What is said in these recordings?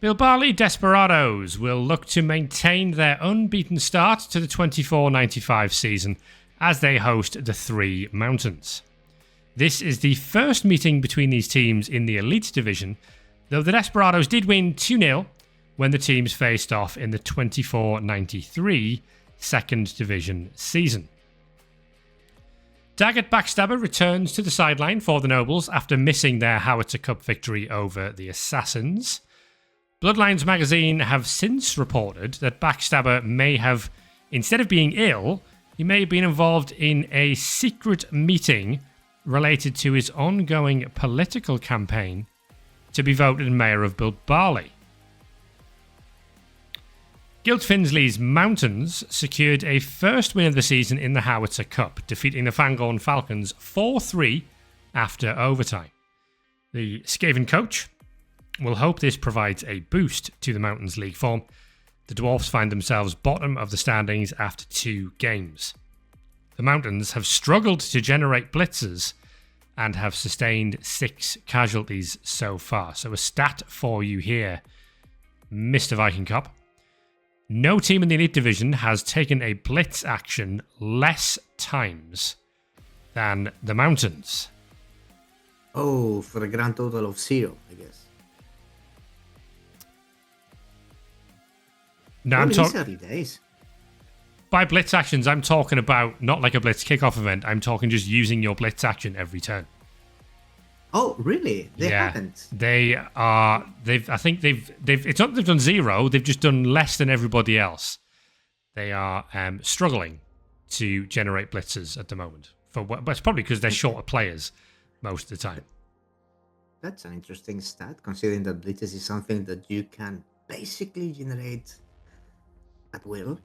Bilbali Desperados will look to maintain their unbeaten start to the 24-95 season as they host the Three Mountains. This is the first meeting between these teams in the Elite Division, though the Desperados did win 2-0 when the teams faced off in the 24-93 Second Division season. Daggett Backstabber returns to the sideline for the Nobles after missing their Howitzer Cup victory over the Assassins. Bloodlines magazine have since reported that Backstabber may have, instead of being ill, he may have been involved in a secret meeting related to his ongoing political campaign to be voted mayor of Bilbali. Guild Finsley's Mountains secured a first win of the season in the Howitzer Cup, defeating the Fangorn Falcons 4-3 after overtime. The Skaven coach will hope this provides a boost to the Mountains League form. The Dwarfs find themselves bottom of the standings after 2 games. The Mountains have struggled to generate blitzers and have sustained 6 casualties so far. So a stat for you here, Mr. Viking Cop. No team in the Elite Division has taken a blitz action less times than the Mountains. Oh, for a grand total of 0, I guess. No, I'm talking early days. By blitz actions, I'm talking about not like a blitz kickoff event. I'm talking just using your blitz action every turn. Oh, really? They haven't. They are. I think they've. It's not that they've done 0. They've just done less than everybody else. They are struggling to generate blitzers at the moment. But it's probably because they're shorter players most of the time. That's an interesting stat, considering that blitzes is something that you can basically generate at will.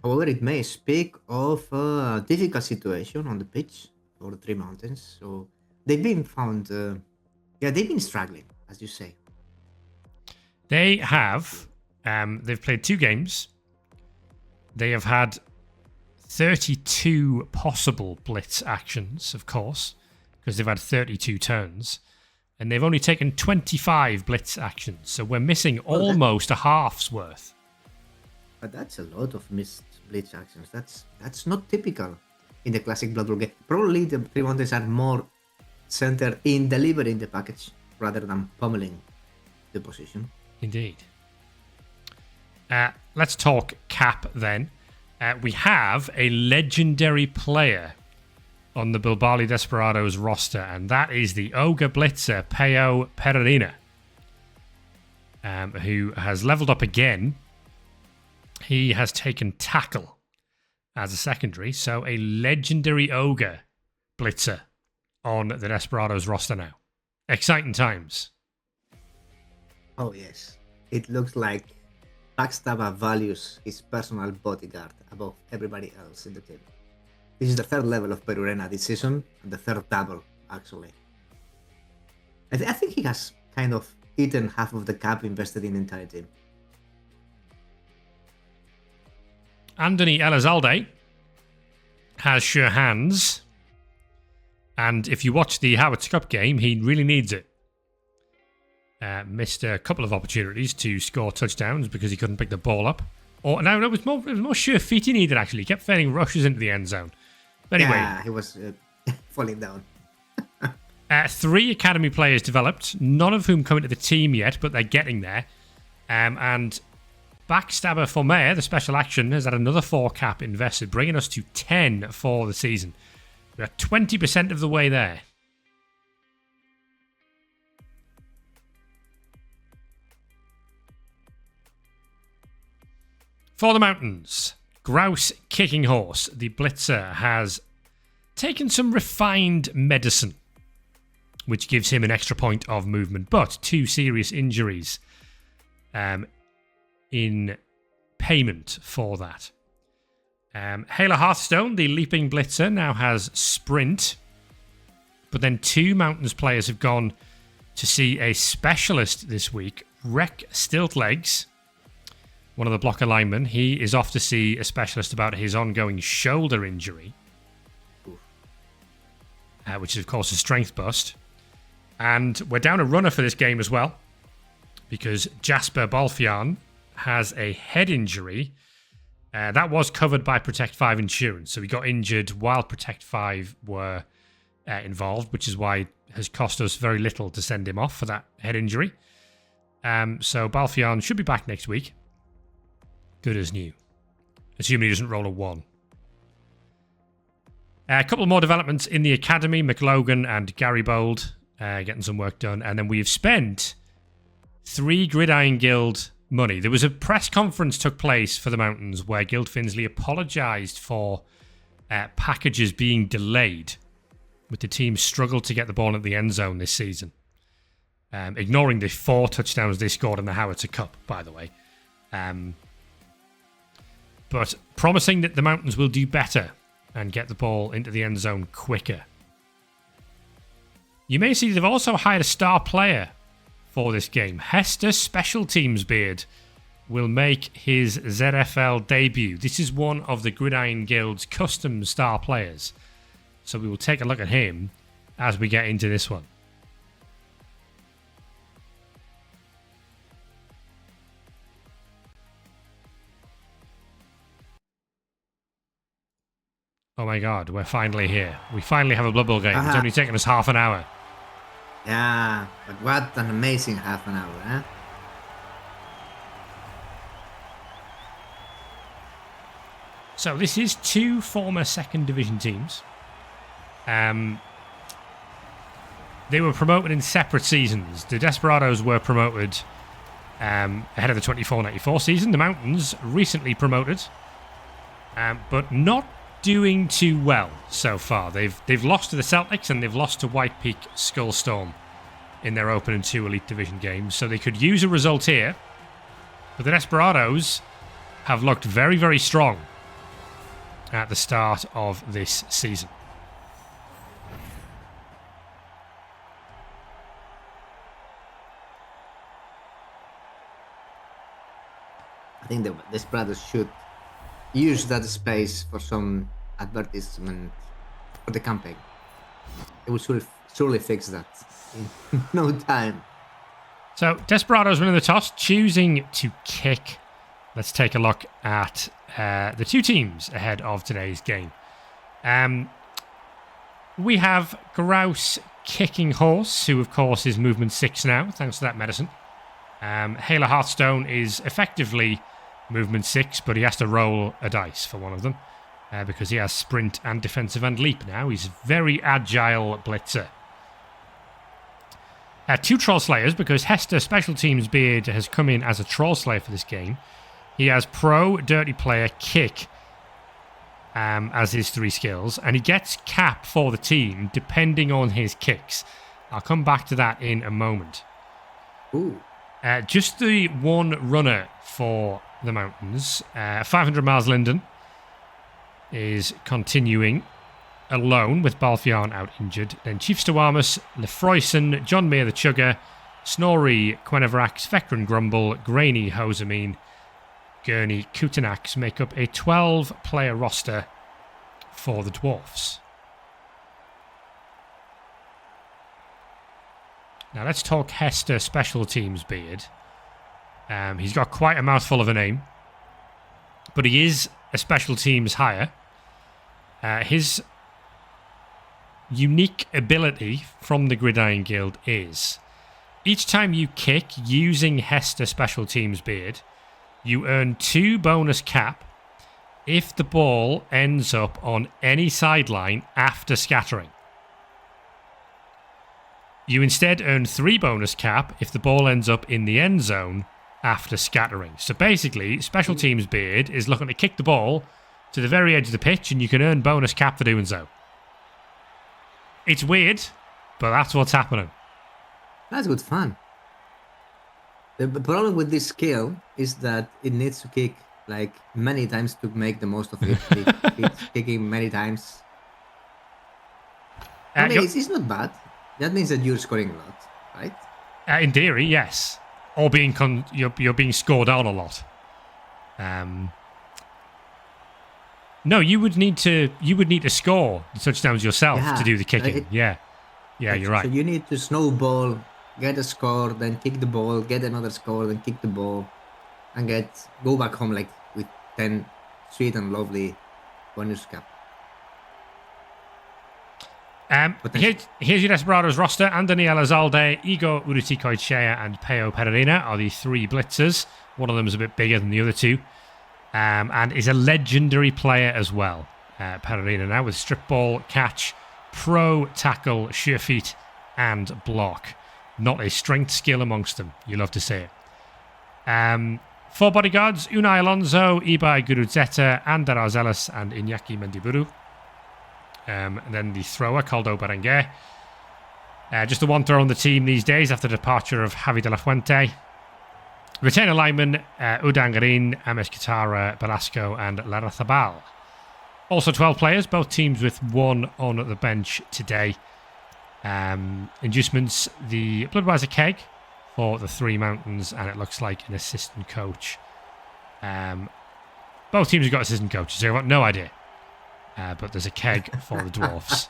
However, it may speak of a difficult situation on the pitch for the Three Mountains. So they've been found, they've been struggling, as you say. They have, they've played 2 games. They have had 32 possible blitz actions, of course, because they've had 32 turns. And they've only taken 25 blitz actions. So we're missing almost a half's worth. But that's a lot of missed blitz actions. That's not typical in the classic Blood Bowl game. Probably the Three Mountains are more centered in delivering the package rather than pummeling the position. Indeed. Let's talk cap then. We have a legendary player on the Bilbali Desperados roster, and that is the Ogre Blitzer, Peo Pereira, who has leveled up again. He has taken tackle as a secondary, so a legendary Ogre Blitzer on the Desperados roster now. Exciting times. Oh yes, it looks like Backstabber values his personal bodyguard above everybody else in the team. This is the 3rd level of Perurena this season, and the 3rd double, actually. I think he has kind of eaten half of the cap invested in the entire team. Anthony Elizalde has sure hands, and if you watch the Howitzer Cup game, he really needs it. Missed a couple of opportunities to score touchdowns because he couldn't pick the ball up. It was more sure feet he needed, actually. He kept failing rushes into the end zone. But anyway, yeah, he was falling down. 3 academy players developed, none of whom come into the team yet, but they're getting there. And Backstabber for Mayor, the special action, has had another 4 cap invested, bringing us to 10 for the season. We're 20% of the way there. For the Mountains, Grouse Kicking Horse, the Blitzer, has taken some refined medicine, which gives him an extra point of movement, but 2 serious injuries in payment for that. Hela Hearthstone, the Leaping Blitzer, now has Sprint, but then 2 Mountains players have gone to see a specialist this week, Wreck Stilt Legs, one of the blocker linemen. He is off to see a specialist about his ongoing shoulder injury, which is, of course, a strength bust. And we're down a runner for this game as well, because Jasper Balfian has a head injury. That was covered by Protect 5 insurance, so he got injured while Protect 5 were involved, which is why it has cost us very little to send him off for that head injury. So Balfian should be back next week. Good as new. Assuming he doesn't roll a 1. A couple more developments in the academy. McLogan and Garibold getting some work done. And then we've spent 3 Gridiron Guild money. There was a press conference took place for the Mountains where Guild Finsley apologised for packages being delayed, with the team struggled to get the ball at the end zone this season. Ignoring the 4 touchdowns they scored in the Howitzer Cup, by the way. But promising that the Mountains will do better and get the ball into the end zone quicker. You may see they've also hired a star player for this game. Hester Special Teams Beard will make his ZFL debut. This is one of the Gridiron Guild's custom star players. So we will take a look at him as we get into this one. Oh my god, we're finally here. We finally have a Blood Bowl game. It's only taken us half an hour. Yeah, but what an amazing half an hour, huh? So this is 2 former second division teams. They were promoted in separate seasons. The Desperados were promoted ahead of the 24-94 season. The Mountains recently promoted, but not doing too well so far. They've lost to the Celtics and they've lost to White Peak Skullstorm in their opening 2 Elite Division games, so they could use a result here. But the Desperados have looked very, very strong at the start of this season. I think the Desperados should use that space for some advertisement for the campaign. It will surely fix that in no time. So, Desperados winning the toss, choosing to kick. Let's take a look at the 2 teams ahead of today's game. We have Grouse Kicking Horse, who of course is movement 6 now, thanks to that medicine. Hailer Hearthstone is effectively movement 6, but he has to roll a dice for one of them because he has sprint and defensive and leap now. He's a very agile blitzer. 2 Troll Slayers, because Hester Special Teams Beard has come in as a Troll Slayer for this game. He has Pro, Dirty Player, Kick as his 3 skills, and he gets cap for the team depending on his kicks. I'll come back to that in a moment. Ooh. Just the 1 runner for the Mountains. 500 miles Linden is continuing alone with Balfian out injured. Then Chief Stawamus, Lefroyson, John Meir the Chugger, Snorri, Quenevrax, Vecran Grumble, Grainy, Hosamine, Gurney, Kutanax make up a 12-player roster for the Dwarfs. Now let's talk Hester Special Teams Beard. He's got quite a mouthful of a name, but he is a special teams hire. His unique ability from the Gridiron Guild is each time you kick using Hester Special Teams Beard, you earn 2 bonus cap if the ball ends up on any sideline after scattering. You instead earn 3 bonus cap if the ball ends up in the end zone after scattering. So basically, Special Teams Beard is looking to kick the ball to the very edge of the pitch, and you can earn bonus cap for doing so. It's weird, but that's what's happening. That's good fun. The problem with this skill is that it needs to kick like many times to make the most of it. It's kicking many times. I mean, it's not bad. That means that you're scoring a lot, right? In theory, yes. Or you're being scored on a lot. No, you would need to score the touchdowns yourself to do the kicking. Yeah. Yeah, you're right. So you need to snowball, get a score, then kick the ball, get another score, then kick the ball, and go back home like with 10 sweet and lovely bonus cap. Here's your Desperados roster. Andoni Elizalde, Igor Uruticoechea, and Peo Pereira are the three blitzers. One of them is a bit bigger than the other two. And is a legendary player as well. Pereira now with strip ball, catch, pro, tackle, sure feet, and block. Not a strength skill amongst them. You love to see it. Four bodyguards, Unai Alonso, Ibai Guruzeta, Ander Arzelas, and Iñaki Mendiburu. And then the thrower, Caldo Berenguer. Just the one thrower on the team these days after the departure of Javi de la Fuente. Retainer linemen, Udangarin, Ames Katara, Belasco, and Larrazabal. Also 12 players, both teams with one on the bench today. Inducements, the Bloodweiser keg for the Three Mountains, and it looks like an assistant coach. Both teams have got assistant coaches, so I've got no idea. But there's a keg for the Dwarfs.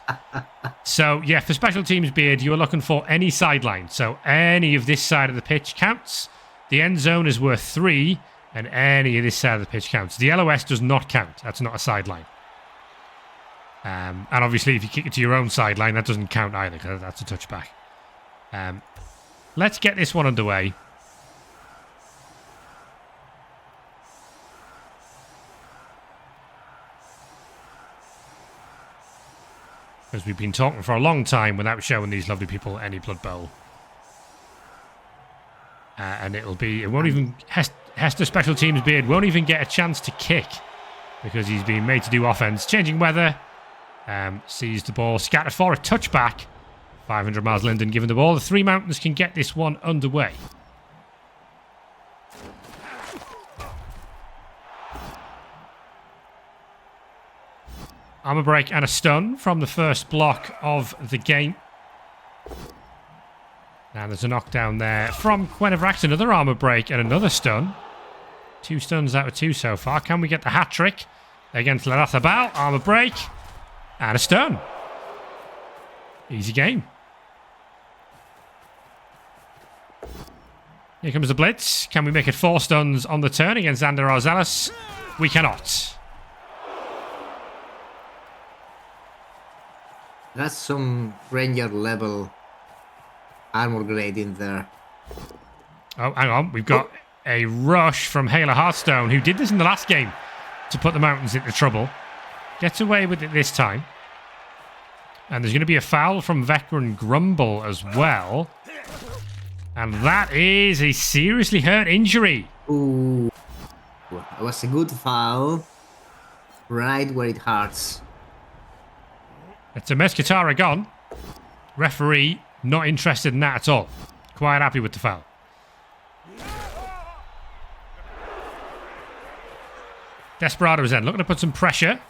So, yeah, for special teams, Beard, you are looking for any sideline. So any of this side of the pitch counts. The end zone is worth 3, and any of this side of the pitch counts. The LOS does not count. That's not a sideline. And obviously, if you kick it to your own sideline, that doesn't count either, because that's a touchback. Let's get this one underway. Because we've been talking for a long time without showing these lovely people any Blood Bowl. And it won't even, Hester Special Teams Beard won't even get a chance to kick because he's being made to do offense. Changing weather, sees the ball, scattered for a touchback. 500 miles Linden giving the ball. The Three Mountains can get this one underway. Armour break and a stun from the first block of the game. Now there's a knockdown there from Quenevrax, another armour break and another stun. 2 stuns out of 2 so far. Can we get the hat trick against Larrazabal? Armour break and a stun. Easy game. Here comes the blitz. Can we make it 4 stuns on the turn against Ander Arzelas? We cannot. That's some Ranger level armor grade in there. Oh, hang on. We've got a rush from Hayla Hearthstone, who did this in the last game to put the Mountains into trouble. Gets away with it this time. And there's going to be a foul from veteran Grumble as well. And that is a seriously hurt injury. Ooh. It was a good foul. Right where it hurts. It's a Meskatara gone. Referee not interested in that at all. Quite happy with the foul. Desperados then looking to put some pressure.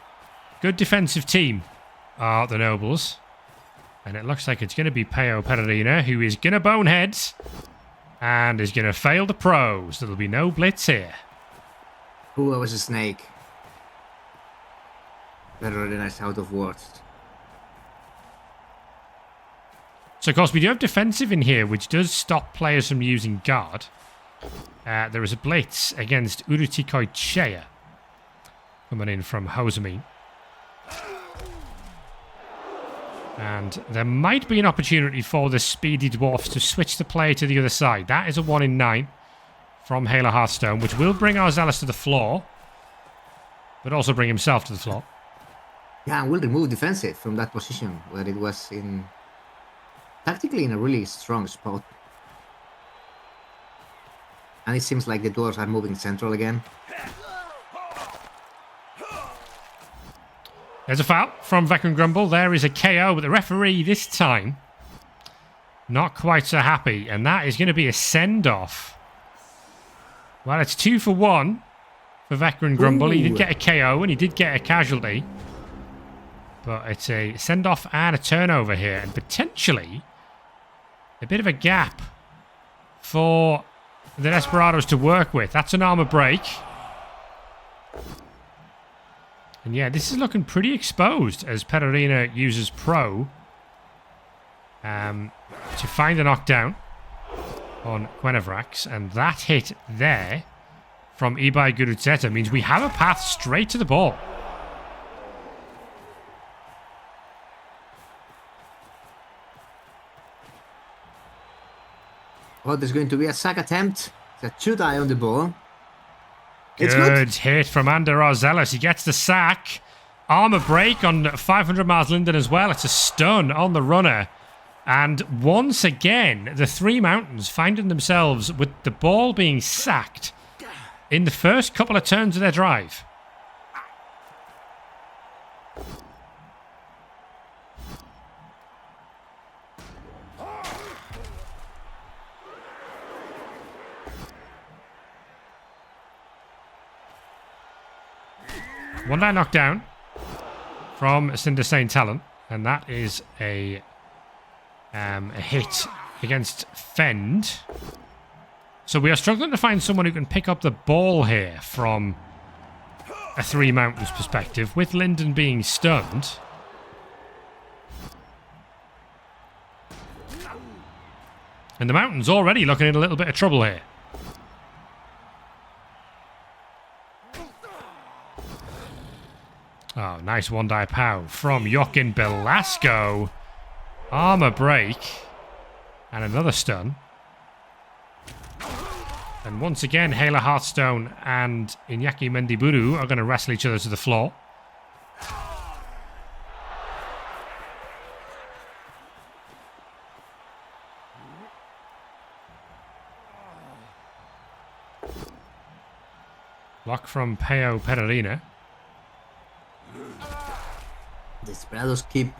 Good defensive team are the Nobles. And it looks like it's going to be Peo Pereira who is going to bonehead and is going to fail the pros. There'll be no blitz here. Ooh, I was a snake. Pereira is out of words. So, of course, we do have defensive in here, which does stop players from using guard. There is a blitz against Uruticoechea coming in from Hosami. And there might be an opportunity for the speedy Dwarfs to switch the play to the other side. That is a 1 in 9 from Hayla Hearthstone, which will bring Arzelas to the floor, but also bring himself to the floor. Yeah, and will remove defensive from that position where it was in... tactically in a really strong spot. And it seems like the Dwarves are moving central again. There's a foul from Veteran Grumble. There is a KO, but the referee this time not quite so happy. And that is going to be a send-off. Well, it's 2 for 1 for Veteran Grumble. Ooh. He did get a KO and he did get a casualty. But it's a send-off and a turnover here. And potentially a bit of a gap for the Desperados to work with. That's an armor break. And yeah, this is looking pretty exposed as Pereira uses pro to find a knockdown on Quenevrax, and that hit there from Ibai Gurutzeta means we have a path straight to the ball. Oh, there's going to be a sack attempt. It's a shoot eye on the ball. Good hit from Ander Arzelis. He gets the sack. Armor break on 500 miles Linden as well. It's a stun on the runner. And once again, the Three Mountains finding themselves with the ball being sacked in the first couple of turns of their drive. One die knockdown from Cinder Saint Talon, and that is a hit against Fend. So we are struggling to find someone who can pick up the ball here from a Three Mountains perspective, with Linden being stunned. And the Mountains already looking in a little bit of trouble here. Oh, nice one-die pow from Joaquin Belasco. Armor break. And another stun. And once again, Hela Hearthstone and Iñaki Mendiburu are going to wrestle each other to the floor. Block from Peo Pererina. Desperados keep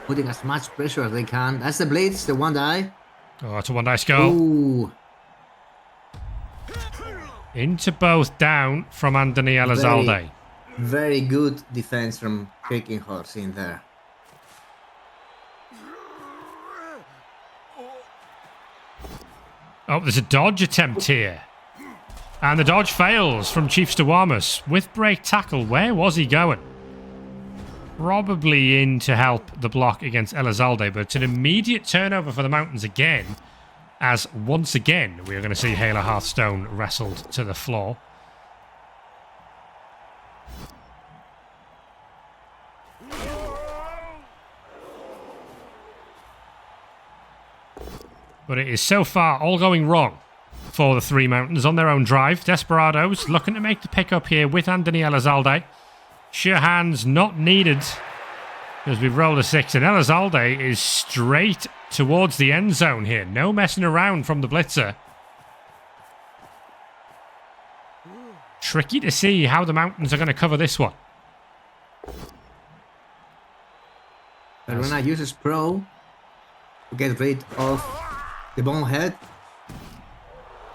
putting as much pressure as they can. That's the blitz, the one die. Oh, it's a one-die skull. Ooh. Into both down from Anthony Elizalde. Very good defense from Kicking Horse in there. Oh, there's a dodge attempt here. And the dodge fails from Chief Stawamus with break tackle. Where was he going? Probably in to help the block against Elizalde, but it's an immediate turnover for the Mountains again, as once again we are going to see Hela Hearthstone wrestled to the floor. But it is so far all going wrong for the Three Mountains on their own drive. Desperados looking to make the pickup here with Anthony Elizalde. Sure hands not needed as we've rolled a 6, and Elizalde is straight towards the end zone here. No messing around from the blitzer. Tricky to see how the Mountains are going to cover this one. Peruna uses Pro to get rid of the bonehead.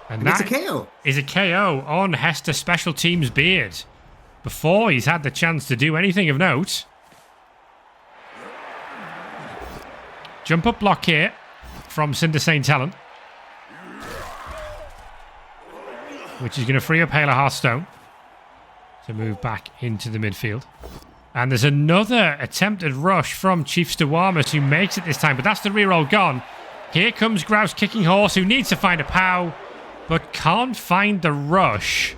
And it's that a KO. Is a KO on Hester Special Teams Beard before he's had the chance to do anything of note. Jump up block here from Cinder Saint Talon, which is going to free up Hela Hearthstone to move back into the midfield. And there's another attempted rush from Chief Stawamus, who makes it this time, but that's the reroll gone. Here comes Grouse Kicking Horse, who needs to find a POW, but can't find the rush.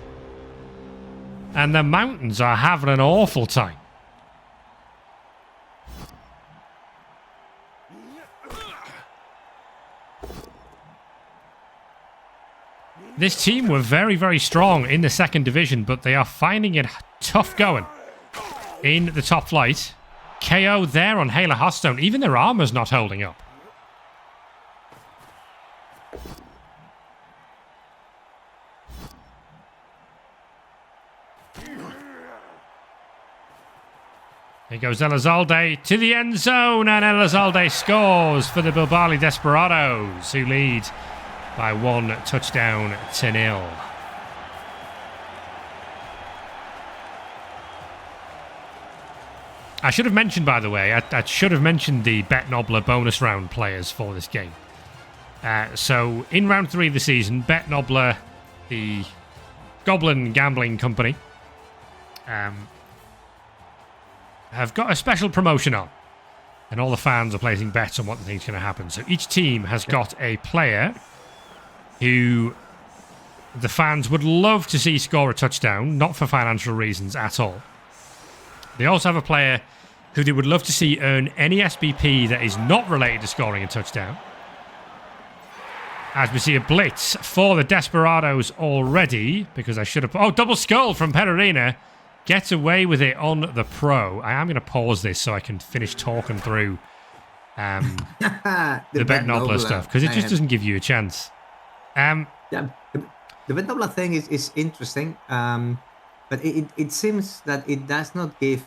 And the Mountains are having an awful time. This team were very, very strong in the second division, but they are finding it tough going in the top flight. KO there on Hela Hearthstone. Even their armor's not holding up. Here goes Elizalde to the end zone, and Elizalde scores for the Bilbali Desperados, who lead by 1 touchdown to 0. I should have mentioned, by the way, I should have mentioned the Bet Nobler bonus round players for this game. So in round 3 of the season, Bet Nobler, the Goblin Gambling Company, have got a special promotion on. and all the fans are placing bets on what they think is going to happen. So each team has got a player who the fans would love to see score a touchdown, not for financial reasons at all. They also have a player who they would love to see earn any SBP that is not related to scoring a touchdown. As we see a blitz for the Desperados already, because I should have... Oh, double skull from Perarina. Gets away with it on the pro. I am going to pause this so I can finish talking through the Bet Nobler stuff, because it just doesn't give you a chance. Yeah, the Bet Nobler thing is interesting, but it seems that it does not give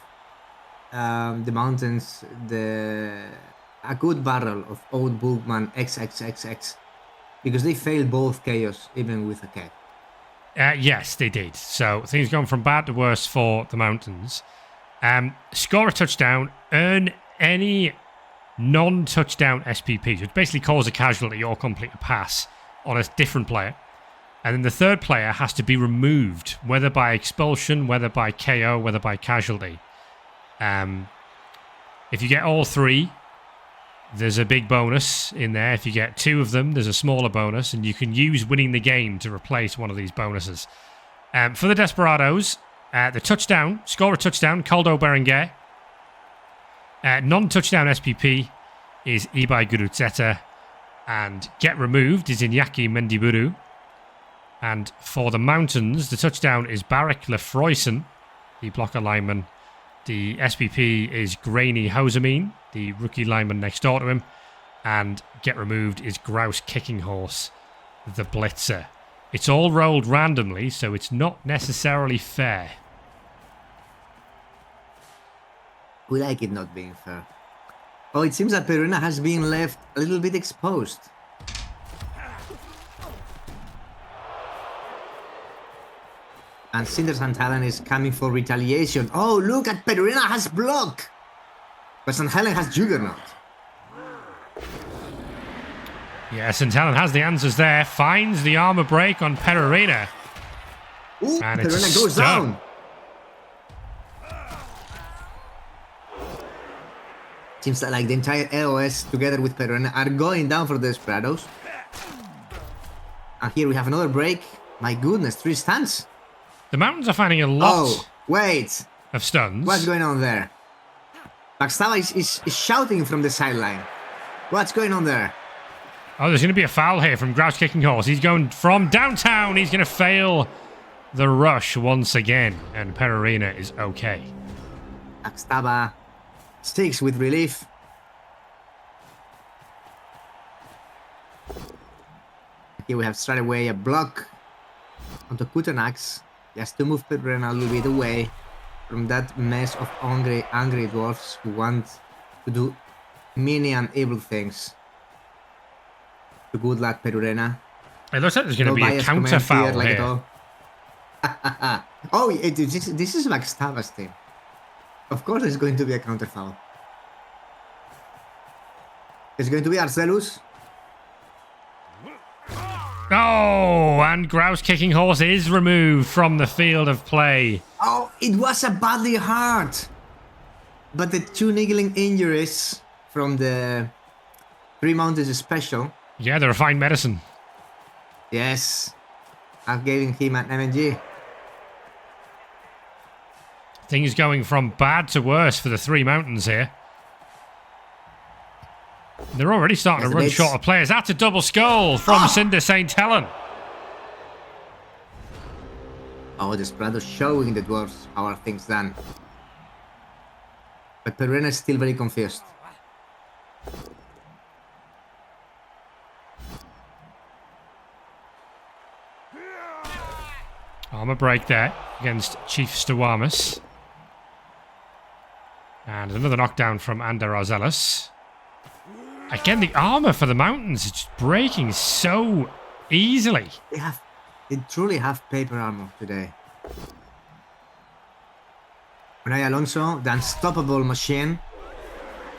the Mountains a good barrel of old Bookman XXXX, because they failed both chaos even with a cat. Yes, they did. So things gone from bad to worse for the Mountains. Score a touchdown, earn any non-touchdown SPP, which basically cause a casualty or complete a pass on a different player. And then the third player has to be removed, whether by expulsion, whether by KO, whether by casualty. If you get all three, there's a big bonus in there. If you get two of them, there's a smaller bonus, and you can use winning the game to replace one of these bonuses. For the Desperados, the touchdown, score a touchdown, Caldo Berenguer. Non-touchdown SPP is Ibai Gurutzeta, and get removed is Iñaki Mendiburu. And for the Mountains, the touchdown is Barak Lefroyson, the blocker lineman. The SPP is Grainy Hosamine, the rookie lineman next door to him. And get removed is Grouse Kicking Horse, the blitzer. It's all rolled randomly, so it's not necessarily fair. We like it not being fair. Oh, it seems that Peruna has been left a little bit exposed. And Cinder Helen is coming for retaliation. Oh, look at Peruna has block. But St. Helen has Juggernaut. Yeah, St. Helen has the answers there. Finds the armor break on Perarina. Ooh, and Peruna goes down. Seems like the entire LOS together with Peruna are going down for the Desperados. And here we have another break. My goodness, 3 stuns. The Mountains are finding a lot of stuns. What's going on there? Backstava is shouting from the sideline. What's going on there? Oh, there's going to be a foul here from Grouse Kicking Horse. He's going from downtown. He's going to fail the rush once again. And Perarina is okay. Backstava sticks with relief. Here we have straight away a block onto Kutanax. Just to move Perarina a little bit away from that mess of angry dwarfs who want to do many and evil things. So good luck, Perarina. It looks like there's going to be a counter foul here. Oh, this is Backstava's team. Of course there's going to be a counter foul. It's going to be Arcelus. Oh, and Grouse Kicking Horse is removed from the field of play. Oh, it was a badly hurt. But the 2 niggling injuries from the 3 Mountains special. Yeah, the refined medicine. Yes. I'm giving him an MNG. Things going from bad to worse for the 3 Mountains here. They're already starting to run short of players. That's a double skull from Cinder St. Helen. Oh, the Desperados showing the dwarves how are things done. But Perarina is still very confused. Armor break there against Chief Stawamus. And another knockdown from Ander Arzelis. Again, the armor for the Mountains is just breaking so easily. They truly have paper armor today. Unai Alonso, the unstoppable machine,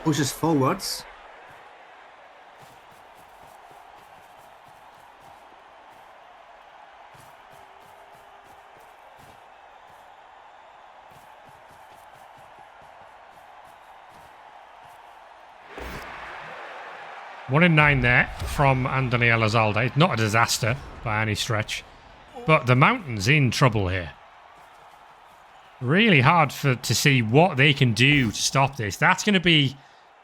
pushes forwards. 1 in 9 there from Andoni Elizalde. Not a disaster by any stretch. But the Mountains in trouble here. Really hard to see what they can do to stop this. That's going to be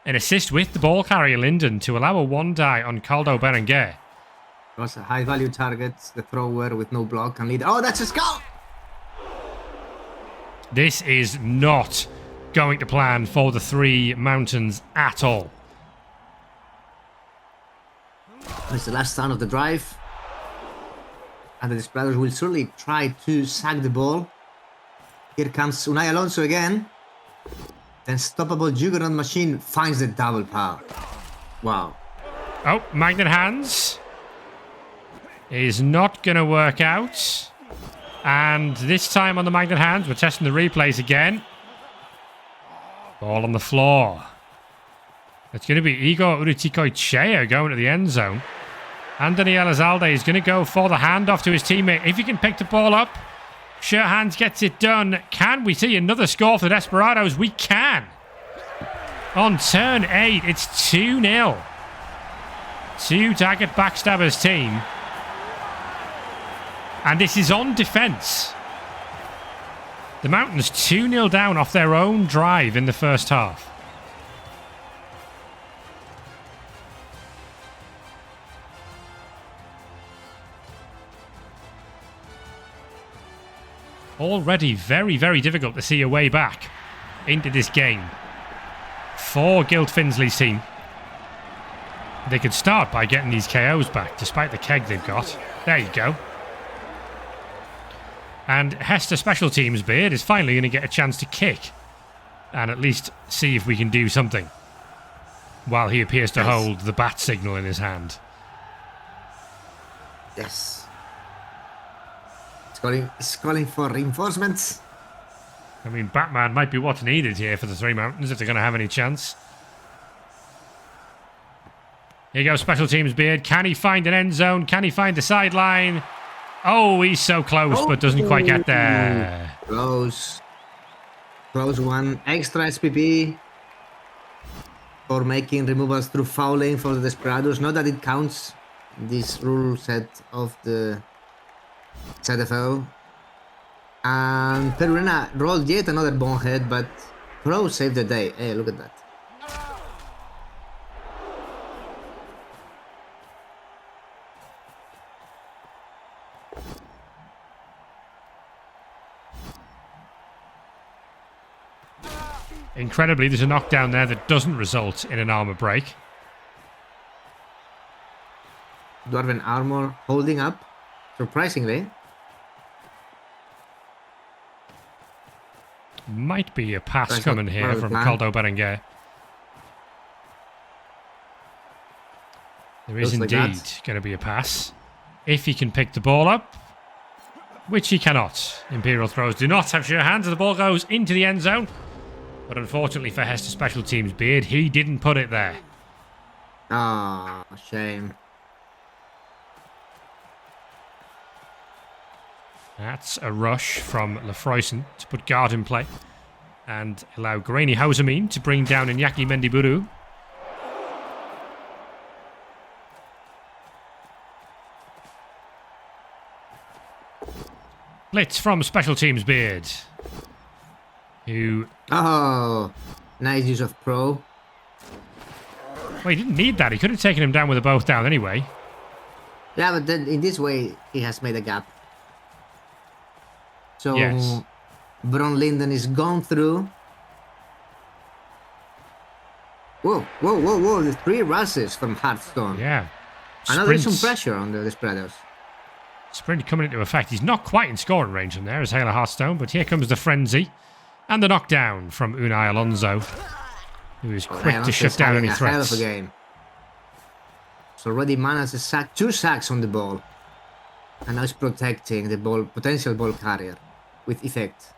an assist with the ball carrier, Linden, to allow a 1-die on Caldo Berenguer. Was a high-value target. The thrower with no block can lead. Oh, that's a scout! This is not going to plan for the 3 Mountains at all. It's the last down of the drive. And the Desperados will surely try to sack the ball. Here comes Unai Alonso again. The unstoppable Juggernaut machine finds the double power. Wow. Oh, magnet hands is not going to work out. And this time on the magnet hands, we're testing the replays again. Ball on the floor. It's going to be Igor Uruticoechea going to the end zone. Andoni Elizalde is going to go for the handoff to his teammate. If he can pick the ball up, Sherhands gets it done. Can we see another score for the Desperados? We can. On turn 8, it's 2-0 to Daggett Backstabber's team. And this is on defence. The Mountains 2-0 down off their own drive in the first half. Already very, very difficult to see a way back into this game for Guild Finsley's team. They could start by getting these KOs back, despite the keg they've got. There you go. And Hester Special Teams Beard is finally going to get a chance to kick and at least see if we can do something while he appears to hold the bat signal in his hand. Yes. It's calling for reinforcements. I mean, Batman might be what's needed here for the 3 Mountains if they're going to have any chance. Here you go, Special Teams Beard. Can he find an end zone? Can he find the sideline? Oh, he's so close, but doesn't quite get there. Close. Close one. Extra SPP for making removals through fouling for the Desperados. Not that it counts this rule set of the ZFL. And Perurena rolled yet another bonehead, but Pro saved the day. Hey, look at that. Incredibly, there's a knockdown there that doesn't result in an armor break. Dwarven armor holding up, surprisingly. Might be a pass coming here from Caldo Berenguer. There is indeed going to be a pass. If he can pick the ball up, which he cannot. Imperial throws do not have sure hands, and the ball goes into the end zone. But unfortunately for Hester Special Teams Beard, he didn't put it there. Ah, shame. That's a rush from Lefroyson to put guard in play and allow Grainy Housamine to bring down Iñaki Mendiburu. Blitz from Special Teams Beard, who... Oh, nice use of Pro. Well, he didn't need that. He could have taken him down with a both down anyway. Yeah, but then in this way, he has made a gap. So, yes. Bron Linden is gone through. Whoa, whoa, whoa, whoa. The 3 rushes from Hearthstone. Yeah. I know there's some pressure on the Desperados. Sprint coming into effect. He's not quite in scoring range from there as Halo Hearthstone, but here comes the frenzy. And the knockdown from Unai Alonso, who is quick to shut down any threats. Hell of a game. So already managed to sack 2 sacks on the ball. And now he's protecting the ball, potential ball carrier with effect.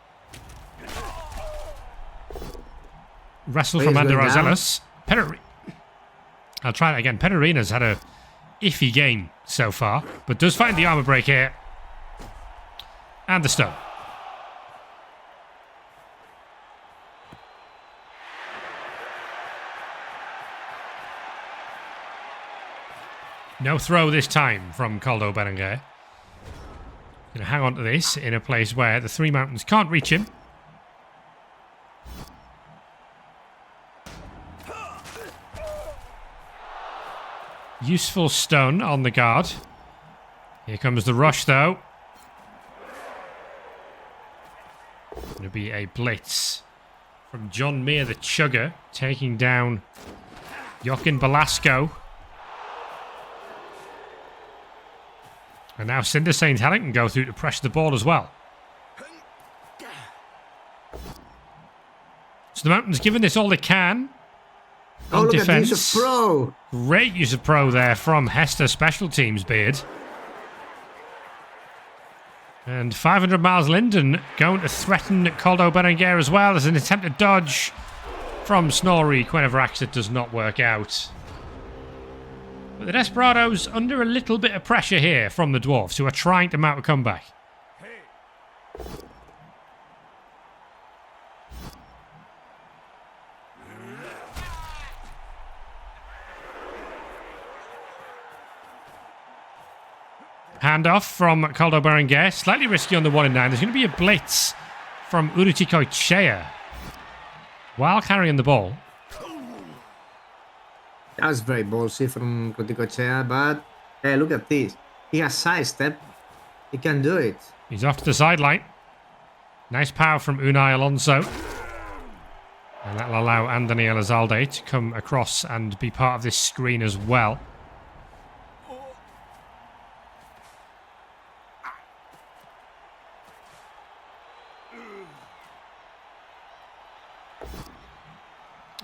Wrestle from Ander Arzelos. I'll try that again. Perurina's had a iffy game so far, but does find the armor break here. And the stone. No throw this time from Caldo Berenguer. Going to hang on to this in a place where the three mountains can't reach him. Useful stun on the guard. Here comes the rush, though. Going to be a blitz from John Meir, the Chugger, taking down Joaquin Velasco. And now Cinder St. Helen can go through to pressure the ball as well. So the Mountains giving this all they can. Oh, look defense. at the use of Pro. Great use of Pro there from Hester Special Teams Beard. And 500 Miles Linden going to threaten Caldo Berenguer as well as an attempted dodge from Snorri Quenevrax that does not work out. But the Desperados under a little bit of pressure here from the Dwarfs, who are trying to mount a comeback. Handoff from Caldo Berenguer. Slightly risky on the 1 and 9. There's going to be a blitz from Uruti Koichea while carrying the ball. That was very ballsy from Uruti Koichea, but hey, look at this. He has sidestep. He can do it. He's off to the sideline. Nice power from Unai Alonso. And that'll allow Andoni Elizalde to come across and be part of this screen as well.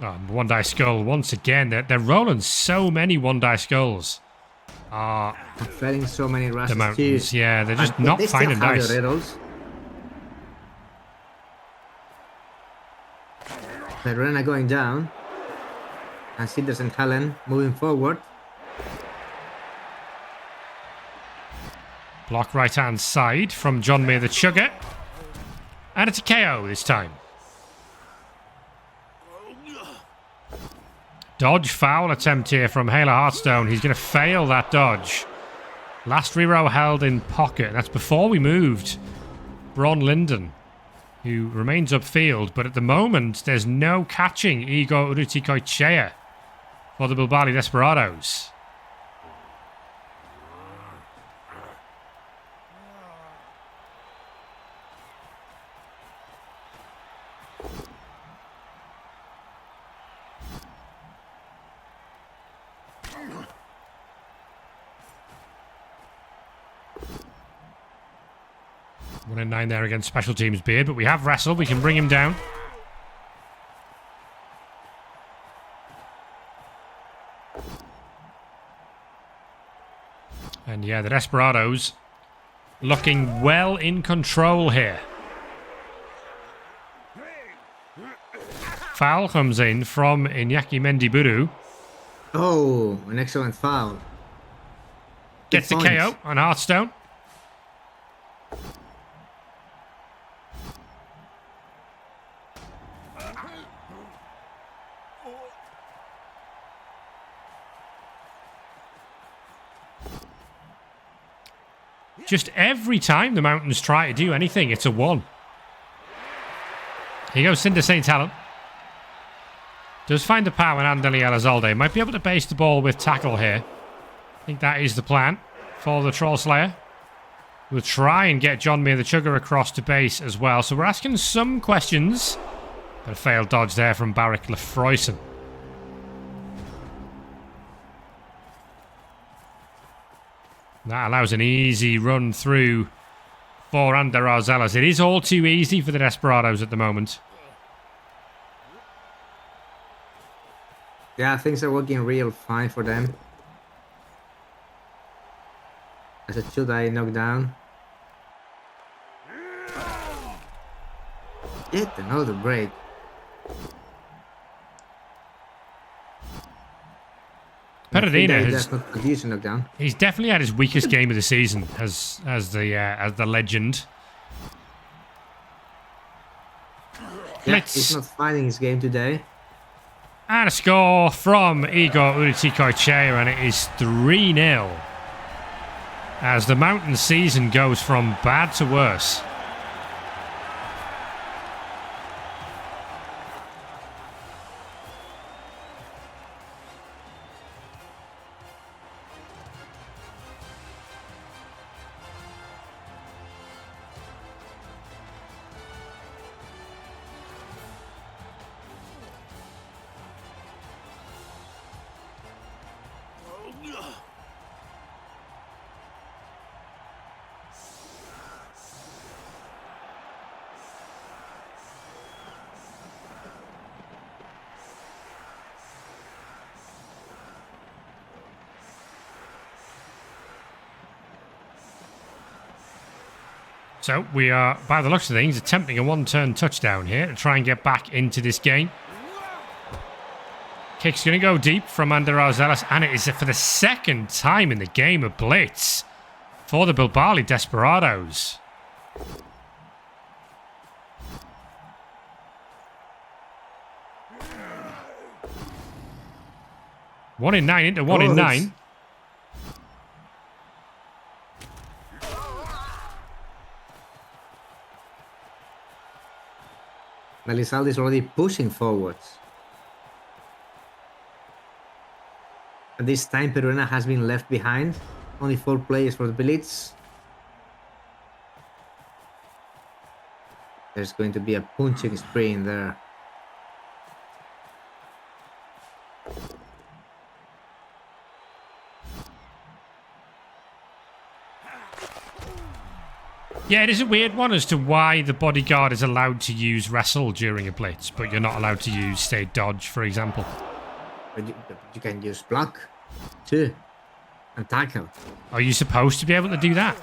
Oh, one die skull once again. They're rolling so many one die skulls. Preferring so many rushes. The Mountains, yeah, they're just not finding dice. Perurena going down. And Cinder St. Helen moving forward. Block right hand side from John Meir the Chugger. And it's a KO this time. Dodge foul attempt here from Hayla Hearthstone. He's going to fail that dodge. Last rerow held in pocket. That's before we moved Bron Linden, who remains upfield. But at the moment, there's no catching Igor Uruti Koichea for the Bilbali Desperados. One and 9 there against Special Teams Beard, but we have wrestled. We can bring him down. And yeah, the Desperados looking well in control here. Foul comes in from Iñaki Mendiburu. Oh, an excellent foul. Gets the KO on Hearthstone. Just every time the Mountains try to do anything, it's a 1. Here goes Cinder St. Helen. Does find the power in Andoni Elizalde. Might be able to base the ball with tackle here. I think that is the plan for the Troll Slayer. We'll try and get John Meir the Chugger across to base as well. So we're asking some questions. But a failed dodge there from Barrick Lefroyson. That allows an easy run through for Ander Arzelas. It is all too easy for the Desperados at the moment. Yeah, things are working real fine for them. As a 2-die knockdown. Yet another break. Pereira has not produced a knockdown. He's definitely had his weakest game of the season as the legend. Yeah, he's not finding his game today. And a score from Igor Urtikoichea, and it is 3-0. As the Mountain season goes from bad to worse. So we are, by the looks of things, attempting a one-turn touchdown here to try and get back into this game. Kick's going to go deep from Ander Rosales, and it is for the second time in the game a blitz for the Bilbali Desperados. One in nine into one in nine. Elizalde is already pushing forwards. And this time Perurena has been left behind. Only 4 players for the blitz. There's going to be a punching spree in there. Yeah, it is a weird one as to why the bodyguard is allowed to use wrestle during a blitz, but you're not allowed to use, say, dodge, for example. But you can use block, too, and tackle. Are you supposed to be able to do that?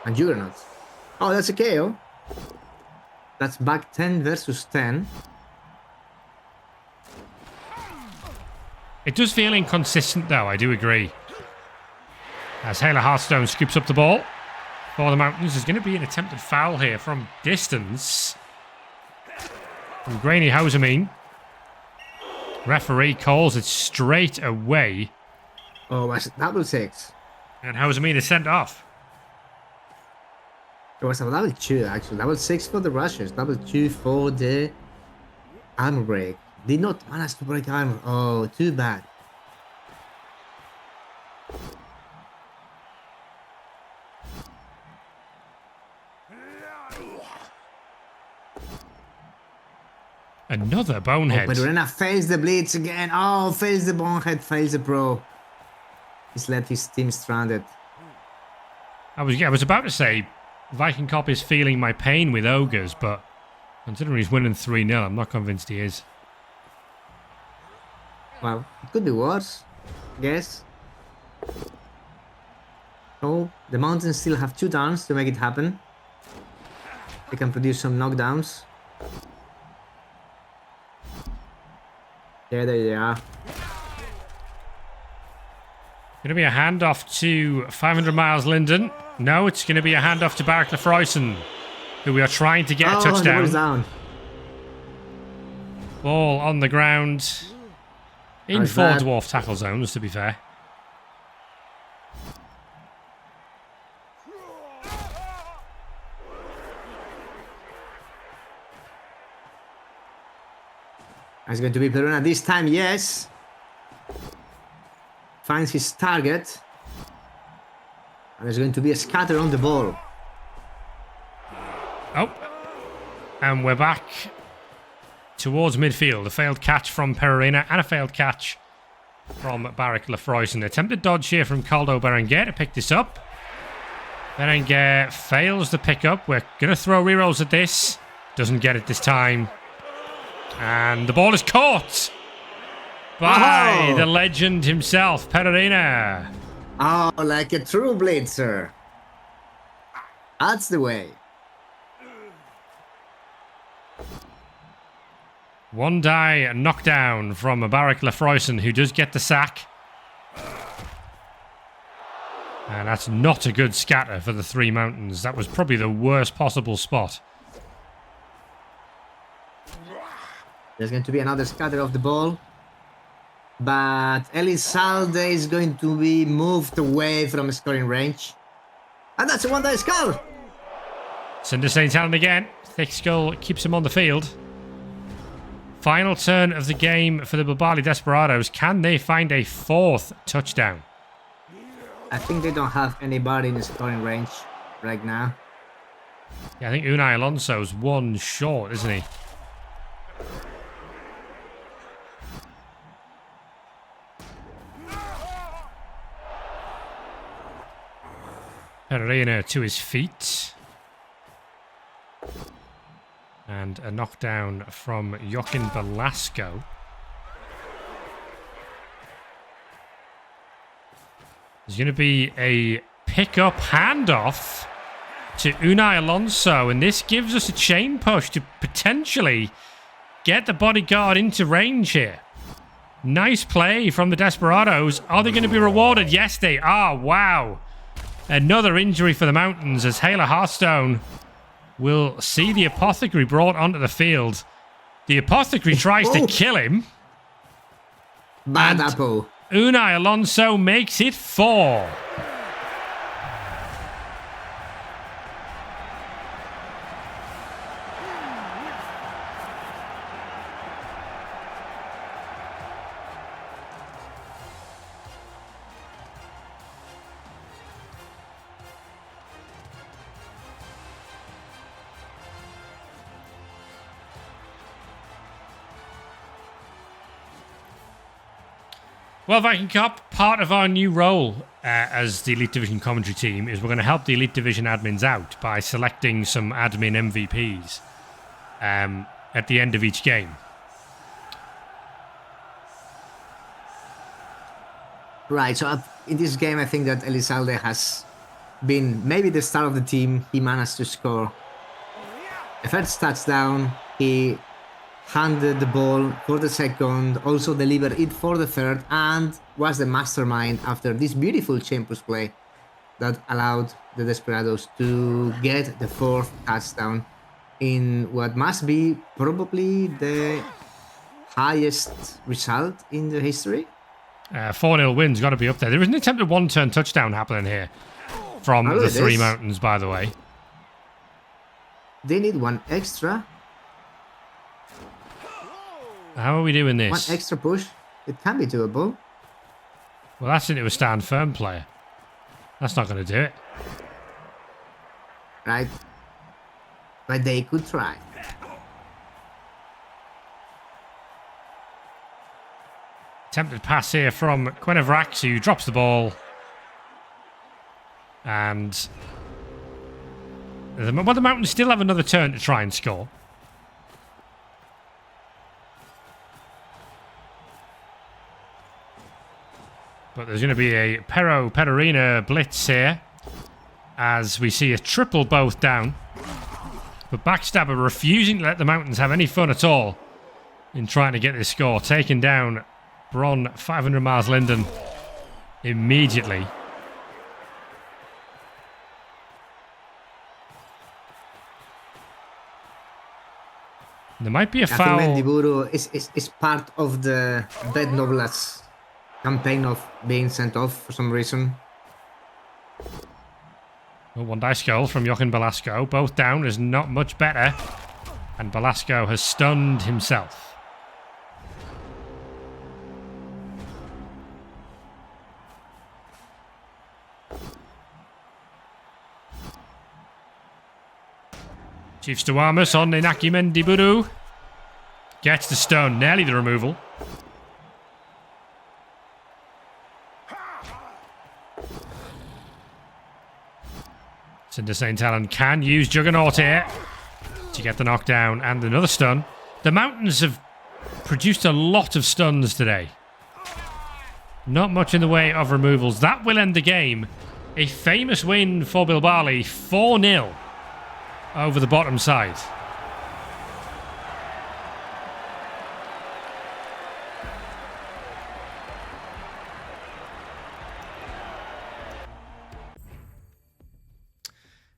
And juggernaut. Oh, that's a KO. That's back 10 versus 10. It does feel inconsistent, though, I do agree. As Hayla Hearthstone scoops up the ball for the Mountains. There's going to be an attempted foul here from distance from Graney Housemean. Referee calls it straight away. Oh, that's double 6. And Housemean is sent off. It was a double 2, actually. Double 6 for the Russians. Double 2 for the armor break. Did not manage to break armor. Oh, too bad. Another bonehead. Oh, Perurena fails the blitz again. Oh, fails the bonehead, fails the pro. He's left his team stranded. I was about to say, Viking Cop is feeling my pain with Ogres, but considering he's winning 3-0, I'm not convinced he is. Well, it could be worse, I guess. Oh, the Mountains still have 2 downs to make it happen. They can produce some knockdowns. Yeah, there they are. Going to be a handoff to 500 Miles Linden. No, it's going to be a handoff to Barrick Lefroyson, who we are trying to get a touchdown. Down. Ball on the ground. In 4 dwarf tackle zones, to be fair. It's going to be Perurena this time, yes. Finds his target. And there's going to be a scatter on the ball. Oh. And we're back towards midfield. A failed catch from Perurena and a failed catch from Barrick Lefroyson. Attempted dodge here from Caldo Berenguer to pick this up. Berenguer fails the pickup. We're going to throw rerolls at this. Doesn't get it this time. And the ball is caught by the legend himself, Perurena. Oh, like a true blitzer. That's the way. One die knockdown from Barrick Lefroyson, who does get the sack. And that's not a good scatter for the 3 Mountains. That was probably the worst possible spot. There's going to be another scatter of the ball. But Elizalde is going to be moved away from scoring range. And that's a one-day skull! Cinder St. Helens again. Thick Skull keeps him on the field. Final turn of the game for the Bilbali Desperados. Can they find a fourth touchdown? I think they don't have anybody in the scoring range right now. Yeah, I think Unai Alonso's one short, isn't he? Pereira to his feet. And a knockdown from Joaquin Velasco. There's going to be a pick-up handoff to Unai Alonso, and this gives us a chain push to potentially get the bodyguard into range here. Nice play from the Desperados. Are they going to be rewarded? Yes, they are. Wow. Another injury for the Mountains as Hayla Hearthstone will see the Apothecary brought onto the field. The Apothecary tries to kill him. Bad apple. Unai Alonso makes it 4. Well, Viking Cup, part of our new role as the Elite Division commentary team is we're going to help the Elite Division admins out by selecting some admin MVPs at the end of each game. Right, so in this game, I think that Elizalde has been maybe the star of the team. He managed to score the first touchdown. He handed the ball for the second, also delivered it for the third, and was the mastermind after this beautiful chain push play that allowed the Desperados to get the fourth touchdown in what must be probably the highest result in the history. 4-0 win's got to be up there. There is an attempted one-turn touchdown happening here from the Three Mountains, by the way. They need one extra. How are we doing this? One extra push. It can be doable. Well, that's into a stand firm player. That's not going to do it. Right. But they could try. Attempted pass here from Quenevrax, who drops the ball. And the Mountains still have another turn to try and score. But there's going to be a Pererina blitz here as we see a triple both down. But Backstabber refusing to let the Mountains have any fun at all in trying to get this score. Taking down Bron 500 Miles Linden immediately. There might be a foul. I think Mendiburu is part of the Bed Noblas campaign of being sent off for some reason. Well, one dice goal from Joaquin Velasco. Both down is not much better. And Velasco has stunned himself. Chief Stawamus on Inaki Mendiburu. Gets the stun, nearly the removal. Cinder St. Helens can use Juggernaut here to get the knockdown and another stun. The Mountains have produced a lot of stuns today. Not much in the way of removals. That will end the game. A famous win for Bilbali, 4-0 over the bottom side.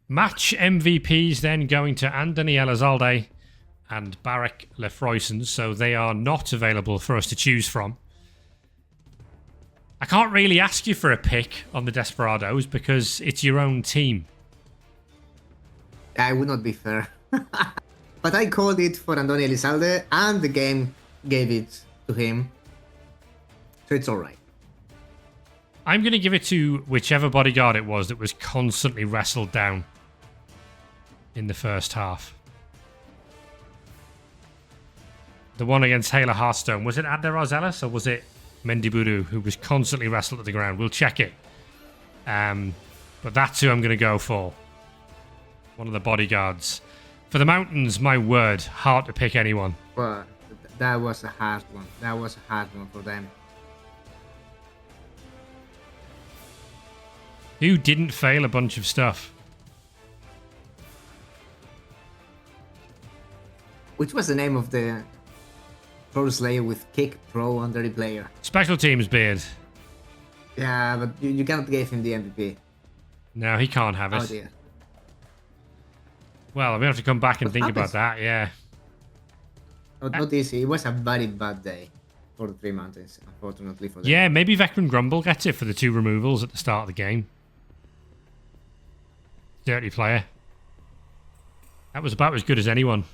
Match MVPs then going to Andoni Elizalde and Barrick Lefroyson, so they are not available for us to choose from. I can't really ask you for a pick on the Desperados because it's your own team. I would not be fair. But I called it for Andoni Elizalde, and the game gave it to him. So it's alright. I'm going to give it to whichever bodyguard it was that was constantly wrestled down in the first half. The one against Taylor Hearthstone. Was it Ander Arzelis or was it Mendiburu who was constantly wrestled at the ground? We'll check it. But that's who I'm going to go for. One of the bodyguards. For the Mountains, my word, hard to pick anyone. Well, that was a hard one. That was a hard one for them. Who didn't fail a bunch of stuff? Which was the name of the Pro Slayer with kick, pro, and dirty player? Special teams beard. Yeah, but you cannot give him the MVP. No, he can't have it. Oh dear. Well, we have to come back and What think happens? about that, yeah. Not easy. It was a very bad day for the Three Mountains, unfortunately for them. Yeah, maybe Veteran Grumble gets it for the 2 removals at the start of the game. Dirty player. That was about as good as anyone.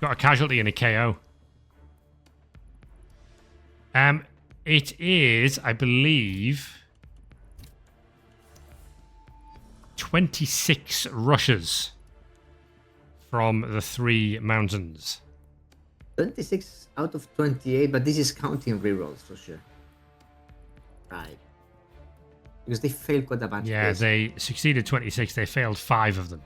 Got a casualty and a KO. It is, I believe, 26 rushes from the Three Mountains. 26 out of 28, but this is counting rerolls for sure. Right. Because they failed quite a bunch. Yeah, they succeeded 26. They failed 5 of them.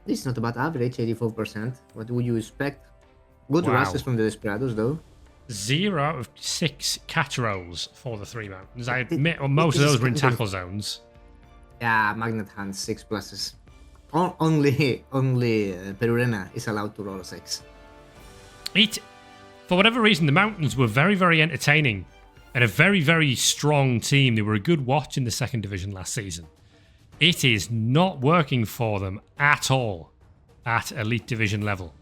This is not a bad average, 84%. What would you expect? Good Wow. rushes from the Desperados, though. 0 out of 6 catch rolls for the Three Mountains. I It- admit, well, most of this is those were in kind of- tackle zones. Yeah, Magnet Hand, 6 pluses. Only Perurena is allowed to roll a 6. For whatever reason, the Mountains were very, very entertaining and a very, very strong team. They were a good watch in the second division last season. It is not working for them at all at Elite Division level.